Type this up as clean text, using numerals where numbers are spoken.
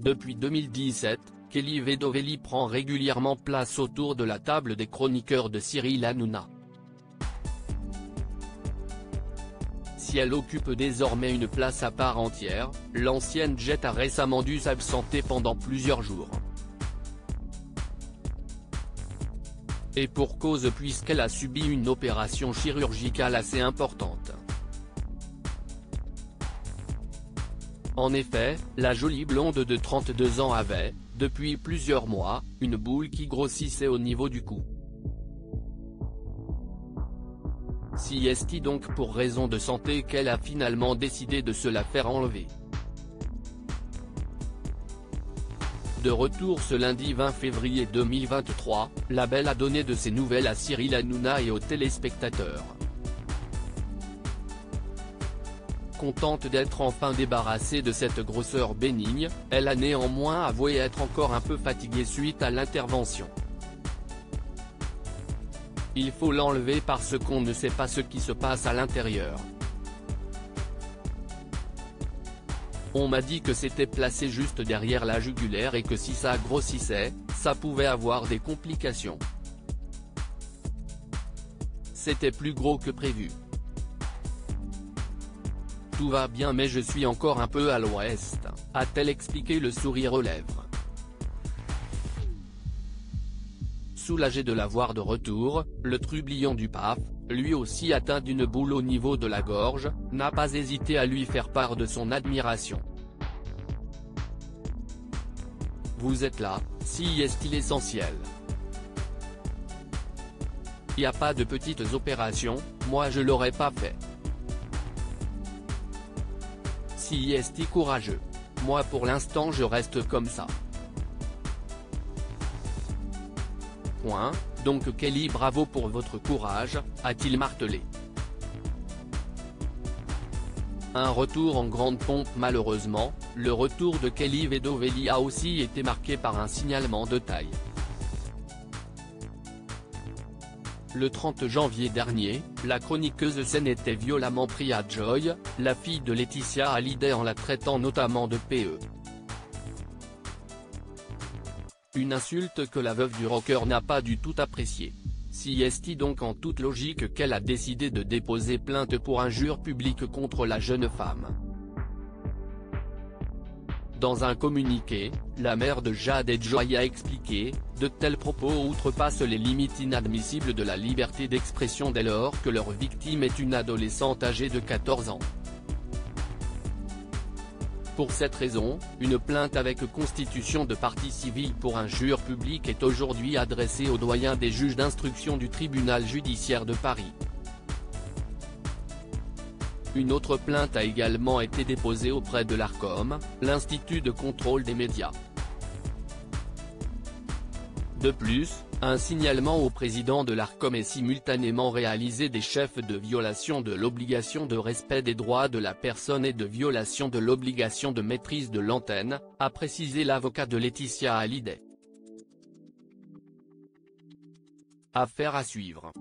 Depuis 2017, Kelly Vedovelli prend régulièrement place autour de la table des chroniqueurs de Cyril Hanouna. Si elle occupe désormais une place à part entière, l'ancienne Jet a récemment dû s'absenter pendant plusieurs jours. Et pour cause, puisqu'elle a subi une opération chirurgicale assez importante. En effet, la jolie blonde de 32 ans avait, depuis plusieurs mois, une boule qui grossissait au niveau du cou. Si est donc pour raison de santé qu'elle a finalement décidé de se la faire enlever. De retour ce lundi 20 février 2023, la belle a donné de ses nouvelles à Cyril Hanouna et aux téléspectateurs. Contente d'être enfin débarrassée de cette grosseur bénigne, elle a néanmoins avoué être encore un peu fatiguée suite à l'intervention. Il faut l'enlever parce qu'on ne sait pas ce qui se passe à l'intérieur. On m'a dit que c'était placé juste derrière la jugulaire et que si ça grossissait, ça pouvait avoir des complications. C'était plus gros que prévu. Tout va bien mais je suis encore un peu à l'ouest, a-t-elle expliqué le sourire aux lèvres. Soulagé de la voir de retour, le trublion du PAF, lui aussi atteint d'une boule au niveau de la gorge, n'a pas hésité à lui faire part de son admiration. Vous êtes là, si est l'essentiel. Y a pas de petites opérations, moi je l'aurais pas fait. Si est courageux. Moi pour l'instant je reste comme ça. Point, donc Kelly bravo pour votre courage, a-t-il martelé. Un retour en grande pompe. Malheureusement, le retour de Kelly Vedovelli a aussi été marqué par un signalement de taille. Le 30 janvier dernier, la chroniqueuse s'en était violemment pris à Joy, la fille de Laetitia Hallyday, en la traitant notamment de PE. Une insulte que la veuve du rocker n'a pas du tout appréciée. Si est donc en toute logique qu'elle a décidé de déposer plainte pour injure publique contre la jeune femme. Dans un communiqué, la mère de Jade et Joy a expliqué, de tels propos outrepassent les limites inadmissibles de la liberté d'expression dès lors que leur victime est une adolescente âgée de 14 ans. Pour cette raison, une plainte avec constitution de partie civile pour injure publique est aujourd'hui adressée au doyen des juges d'instruction du tribunal judiciaire de Paris. Une autre plainte a également été déposée auprès de l'Arcom, l'Institut de contrôle des médias. De plus, un signalement au président de l'Arcom est simultanément réalisé des chefs de violation de l'obligation de respect des droits de la personne et de violation de l'obligation de maîtrise de l'antenne, a précisé l'avocat de Laetitia Hallyday. Affaire à suivre.